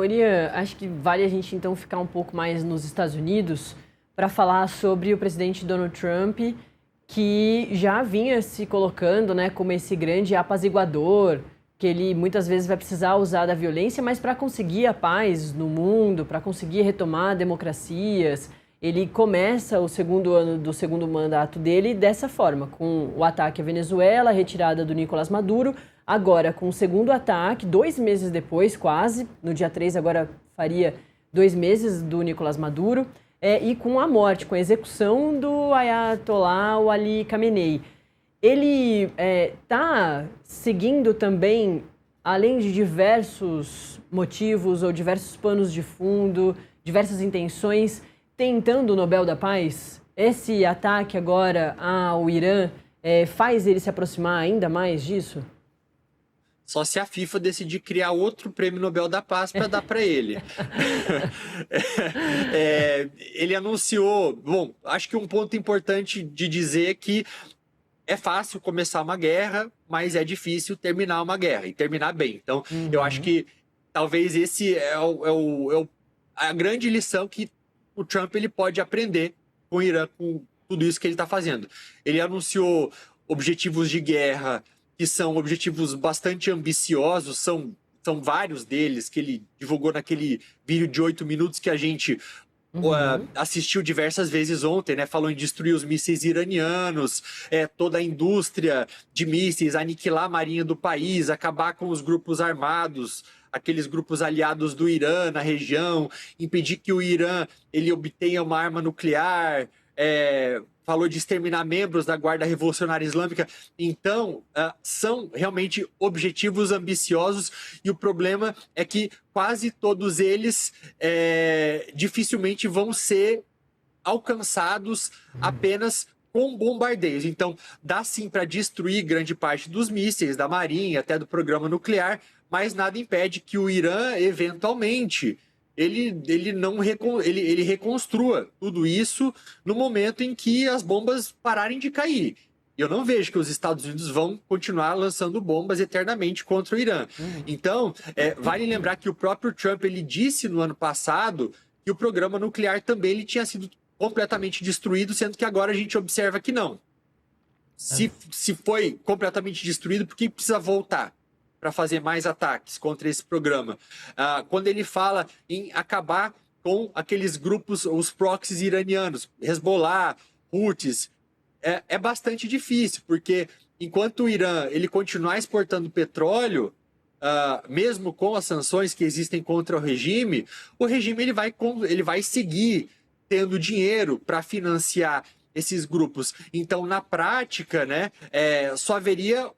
Orian, acho que vale a gente então ficar um pouco mais nos Estados Unidos para falar sobre o presidente Donald Trump, que já vinha se colocando, né, como esse grande apaziguador, que ele muitas vezes vai precisar usar da violência, mas para conseguir a paz no mundo, para conseguir retomar democracias. Ele começa o segundo ano do segundo mandato dele dessa forma, com o ataque à Venezuela, a retirada do Nicolás Maduro, agora com o segundo ataque, 2 meses depois, quase, no dia 3 agora faria 2 meses do Nicolás Maduro, e com a morte, com a execução do Ayatollah Ali Khamenei. Ele está seguindo também, além de diversos motivos ou diversos panos de fundo, diversas intenções, tentando o Nobel da Paz. Esse ataque agora ao Irã faz ele se aproximar ainda mais disso? Só se a FIFA decidir criar outro prêmio Nobel da Paz para dar para ele. Ele anunciou... Bom, acho que um ponto importante de dizer é que é fácil começar uma guerra, mas é difícil terminar uma guerra e terminar bem. Então, eu acho que talvez esse a grande lição que o Trump ele pode aprender com o Irã, com tudo isso que ele está fazendo. Ele anunciou objetivos de guerra que são objetivos bastante ambiciosos, são vários deles que ele divulgou naquele vídeo de 8 minutos que a gente assistiu diversas vezes ontem, né? Falou em destruir os mísseis iranianos, toda a indústria de mísseis, aniquilar a marinha do país, acabar com os grupos armados, aqueles grupos aliados do Irã na região, impedir que o Irã ele obtenha uma arma nuclear, falou de exterminar membros da Guarda Revolucionária Islâmica. Então, são realmente objetivos ambiciosos e o problema é que quase todos eles dificilmente vão ser alcançados apenas com bombardeios. Então, dá sim para destruir grande parte dos mísseis, da marinha, até do programa nuclear, mas nada impede que o Irã, eventualmente, ele reconstrua tudo isso no momento em que as bombas pararem de cair. Eu não vejo que os Estados Unidos vão continuar lançando bombas eternamente contra o Irã. Então, vale lembrar que o próprio Trump ele disse no ano passado que o programa nuclear também ele tinha sido completamente destruído, sendo que agora a gente observa que não. Se foi completamente destruído, por que precisa voltar para fazer mais ataques contra esse programa? Quando ele fala em acabar com aqueles grupos, os proxies iranianos, Hezbollah, Houthis, é bastante difícil, porque enquanto o Irã ele continuar exportando petróleo, mesmo com as sanções que existem contra o regime ele vai seguir tendo dinheiro para financiar esses grupos. Então, na prática, né, só haveria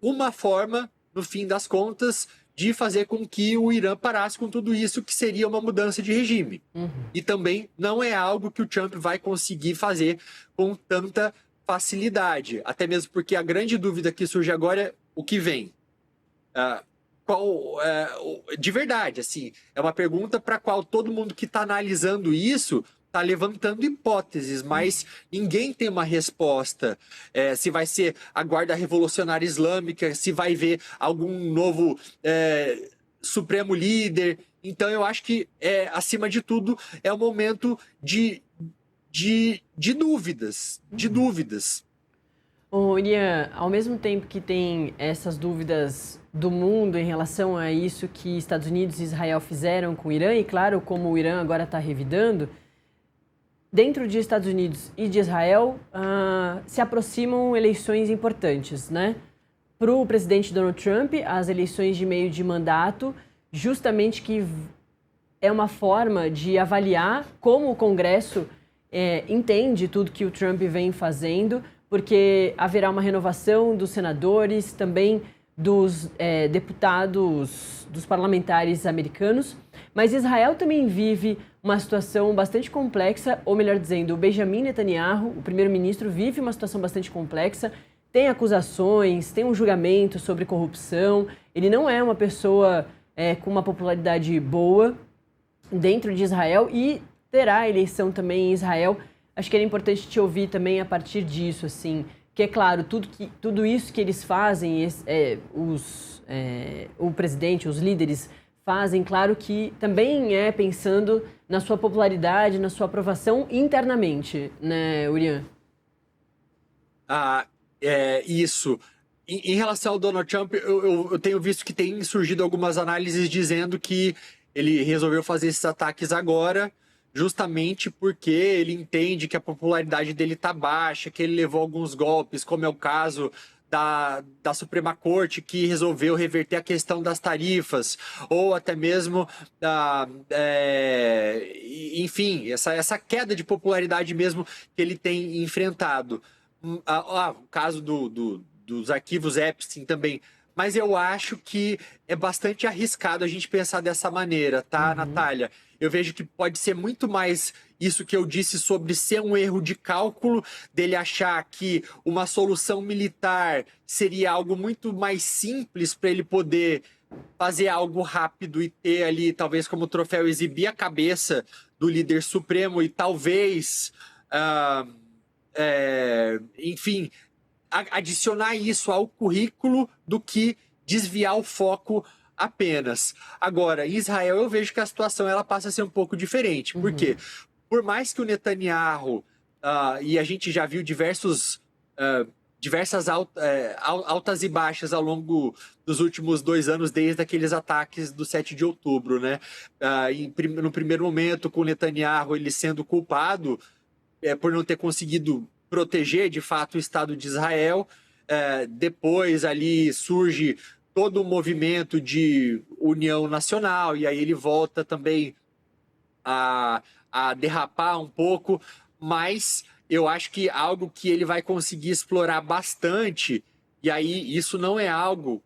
uma forma, no fim das contas, de fazer com que o Irã parasse com tudo isso, que seria uma mudança de regime. E também não é algo que o Trump vai conseguir fazer com tanta facilidade. Até mesmo porque a grande dúvida que surge agora é o que vem. De verdade, assim, é uma pergunta para a qual todo mundo que está analisando isso está levantando hipóteses, mas ninguém tem uma resposta. Se vai ser a Guarda Revolucionária Islâmica, se vai ver algum novo supremo líder. Então, eu acho que, acima de tudo, é um momento de dúvidas. Ian, ao mesmo tempo que tem essas dúvidas do mundo em relação a isso que Estados Unidos e Israel fizeram com o Irã, e claro, como o Irã agora está revidando, dentro de Estados Unidos e de Israel, se aproximam eleições importantes, né? Para o presidente Donald Trump, as eleições de meio de mandato, justamente que é uma forma de avaliar como o Congresso entende tudo que o Trump vem fazendo, porque haverá uma renovação dos senadores, também dos deputados, dos parlamentares americanos. Mas Israel também vive uma situação bastante complexa, ou melhor dizendo, o Benjamin Netanyahu, o primeiro-ministro, vive uma situação bastante complexa, tem acusações, tem um julgamento sobre corrupção, ele não é uma pessoa com uma popularidade boa dentro de Israel e terá eleição também em Israel. Acho que era importante te ouvir também a partir disso, assim, que é claro, tudo isso que eles fazem, o presidente, os líderes fazem, claro que também é pensando na sua popularidade, na sua aprovação internamente, né, Urian? Isso. Em relação ao Donald Trump, eu tenho visto que tem surgido algumas análises dizendo que ele resolveu fazer esses ataques agora, justamente porque ele entende que a popularidade dele está baixa, que ele levou alguns golpes, como é o caso da Suprema Corte, que resolveu reverter a questão das tarifas, ou até mesmo, enfim, essa queda de popularidade mesmo que ele tem enfrentado. O caso dos arquivos Epstein também. Mas eu acho que é bastante arriscado a gente pensar dessa maneira, tá, Natália? Eu vejo que pode ser muito mais isso que eu disse sobre ser um erro de cálculo, dele achar que uma solução militar seria algo muito mais simples para ele poder fazer algo rápido e ter ali, talvez como troféu, exibir a cabeça do líder supremo e talvez, enfim, adicionar isso ao currículo do que desviar o foco apenas. Agora, em Israel, eu vejo que a situação ela passa a ser um pouco diferente. Por quê? Por mais que o Netanyahu, e a gente já viu diversas altas e baixas ao longo dos últimos 2 anos, desde aqueles ataques do 7 de outubro, né? No primeiro momento, com o Netanyahu ele sendo culpado por não ter conseguido proteger, de fato, o Estado de Israel. Depois ali surge todo um movimento de união nacional, e aí ele volta também a derrapar um pouco, mas eu acho que algo que ele vai conseguir explorar bastante, e aí isso não é algo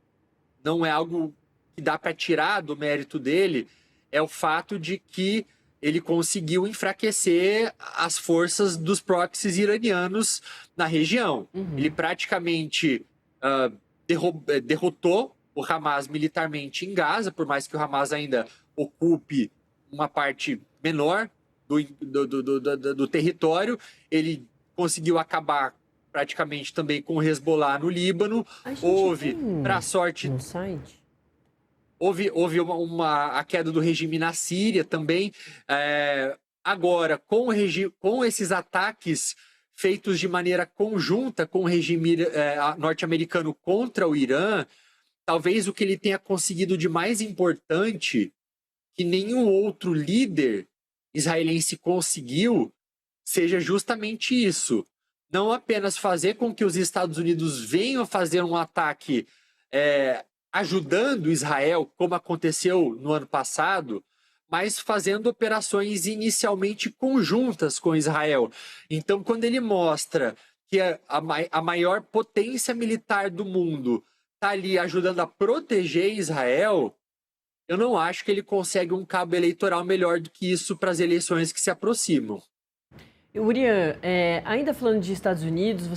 que dá para tirar do mérito dele, é o fato de que ele conseguiu enfraquecer as forças dos proxies iranianos na região. Ele praticamente derrotou o Hamas militarmente em Gaza, por mais que o Hamas ainda ocupe uma parte menor do território. Ele conseguiu acabar praticamente também com o Hezbollah no Líbano. Houve, para sorte... no site. Houve a queda do regime na Síria também. Agora, com esses ataques feitos de maneira conjunta com o regime norte-americano contra o Irã, talvez o que ele tenha conseguido de mais importante, que nenhum outro líder israelense conseguiu, seja justamente isso. Não apenas fazer com que os Estados Unidos venham fazer um ataque ajudando Israel, como aconteceu no ano passado, mas fazendo operações inicialmente conjuntas com Israel. Então, quando ele mostra que a maior potência militar do mundo está ali ajudando a proteger Israel, eu não acho que ele consegue um cabo eleitoral melhor do que isso para as eleições que se aproximam. Urian, ainda falando de Estados Unidos,